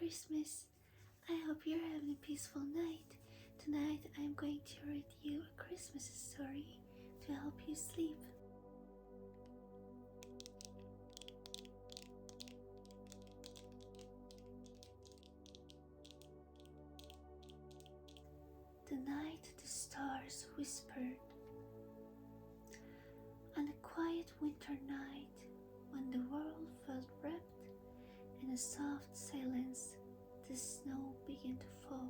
Christmas! I hope you're having a peaceful night. Tonight I'm going to read you a Christmas story to help you sleep. The night the stars whispered. On a quiet winter night, when the world felt wrapped in a soft silence, the snow began to fall.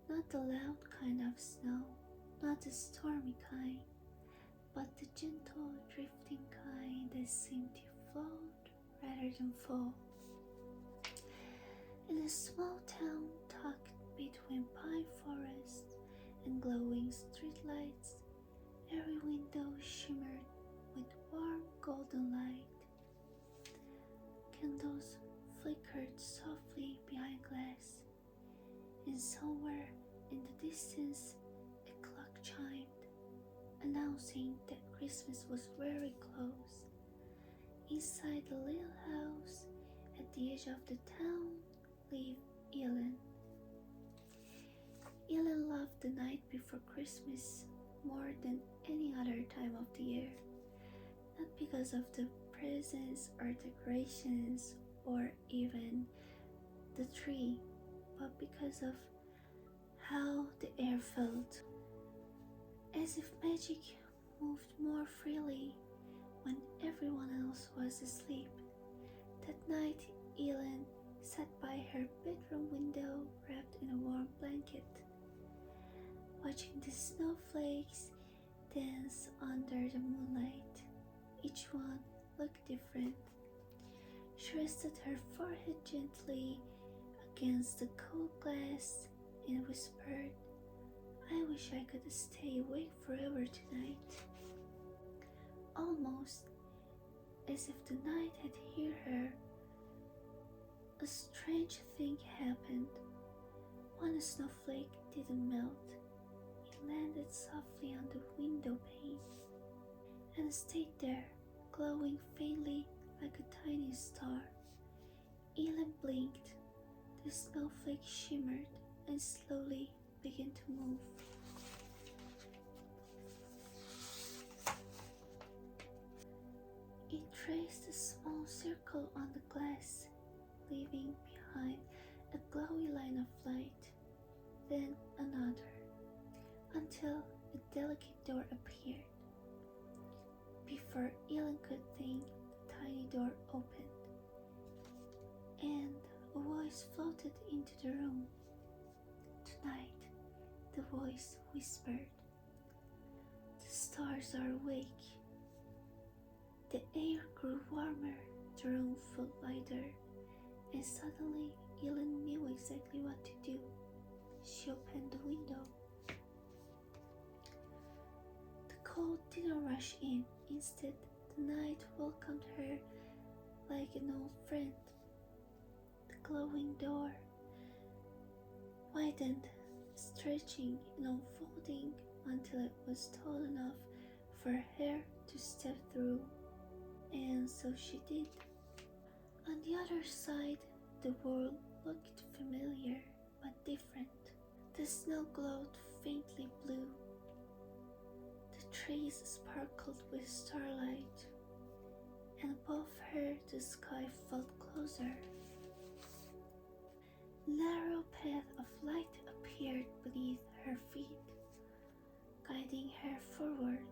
Not the loud kind of snow, not the stormy kind, but the gentle, drifting kind that seemed to float rather than fall. In a small town tucked between pine forests and glowing streetlights, every window shimmered with warm golden light. Candles flickered softly behind glass, and somewhere in the distance a clock chimed, announcing that Christmas was very close. Inside the little house at the edge of the town lived Ellen. Ellen loved the night before Christmas more than any other time of the year, not because of the presents or decorations or even the tree, but because of how the air felt, as if magic moved more freely when everyone else was asleep. That night, Ellen sat by her bedroom window wrapped in a warm blanket, watching the snowflakes dance under the moonlight. Each one looked different. She rested her forehead gently against the cool glass and whispered, "I wish I could stay awake forever tonight." Almost as if the night had heard her, a strange thing happened. One snowflake didn't melt. It landed softly on the window pane and stayed there, glowing faintly like a tiny star. Ellen blinked. The snowflake shimmered and slowly began to move. It traced a small circle on the glass, leaving behind a glowy line of light, then another, until a delicate door appeared. Before Ellen could think, the tiny door opened, and a voice floated into the room. "Tonight," the voice whispered, "the stars are awake." The air grew warmer, the room felt lighter, and suddenly Ellen knew exactly what to do. She opened the window. The cold didn't rush in. Instead, the night welcomed her like an old friend. The glowing door widened, stretching and unfolding until it was tall enough for her to step through, and so she did. On the other side, the world looked familiar but different. The snow glowed faintly blue. The trees sparkled with starlight, and above her the sky felt closer. A narrow path of light appeared beneath her feet, guiding her forward.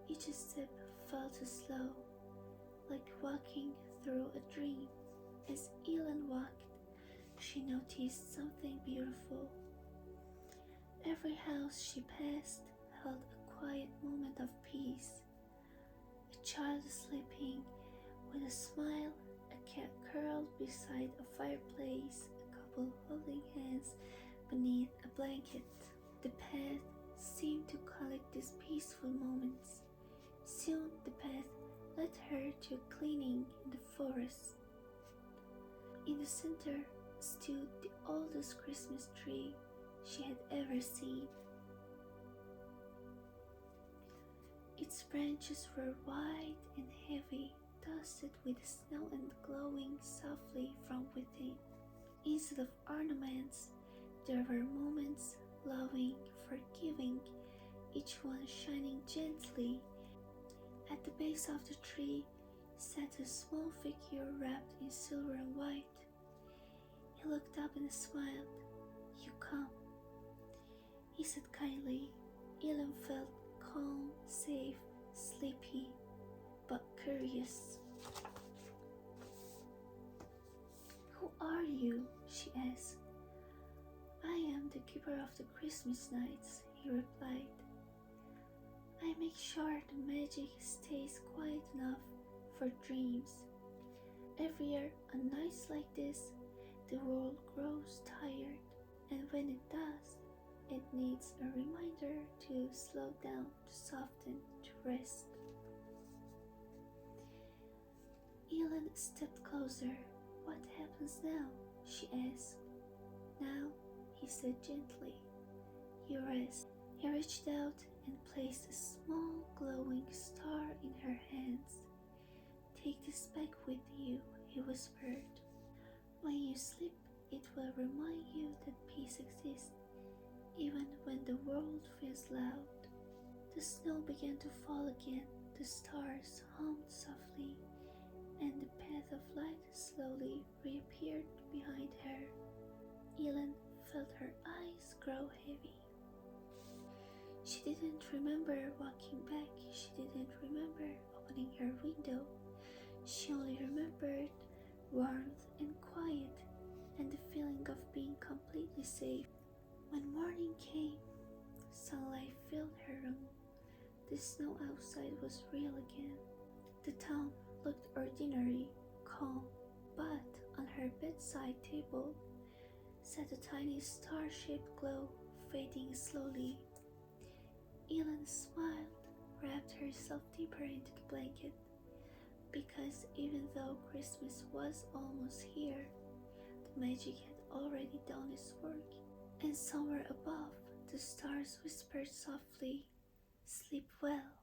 Each step felt slow, like walking through a dream. As Ellen walked, she noticed something beautiful. Every house she passed held a quiet moment of peace. A child sleeping with a smile, a cat curled beside a fireplace, a couple holding hands beneath a blanket. The path seemed to collect these peaceful moments. Soon the path led her to a clearing in the forest. In the center stood the oldest Christmas tree she had ever seen. Its branches were wide and heavy, dusted with snow and glowing softly from everything. Instead of ornaments, there were moments, loving, forgiving, each one shining gently. At the base of the tree sat a small figure wrapped in silver and white. He looked up and smiled. "You come," he said kindly. Ellen felt calm, safe, sleepy, but curious. "Who are you?" she asked. "I am the keeper of the Christmas nights," he replied. "I make sure the magic stays quiet enough for dreams. Every year on nights like this, the world grows tired, and when it does, it needs a reminder to slow down, to soften, to rest." Ellen stepped closer. "What happens now?" she asked. "Now," he said gently, "you rest." He reached out and placed a small glowing star in her hands. "Take this back with you," he whispered. "When you sleep, it will remind you that peace exists, even when the world feels loud." The snow began to fall again, the stars hummed softly, and the path of light slowly reappeared behind her. Ellen felt her eyes grow heavy. She didn't remember walking back, she didn't remember opening her window. She only remembered warmth and quiet, and the feeling of being completely safe. When morning came, sunlight filled her room. The snow outside was real again. The town looked ordinary, calm, but on her bedside table sat a tiny star-shaped glow, fading slowly. Ellen smiled, wrapped herself deeper into the blanket, because even though Christmas was almost here, the magic had already done its work, and somewhere above, the stars whispered softly, "Sleep well."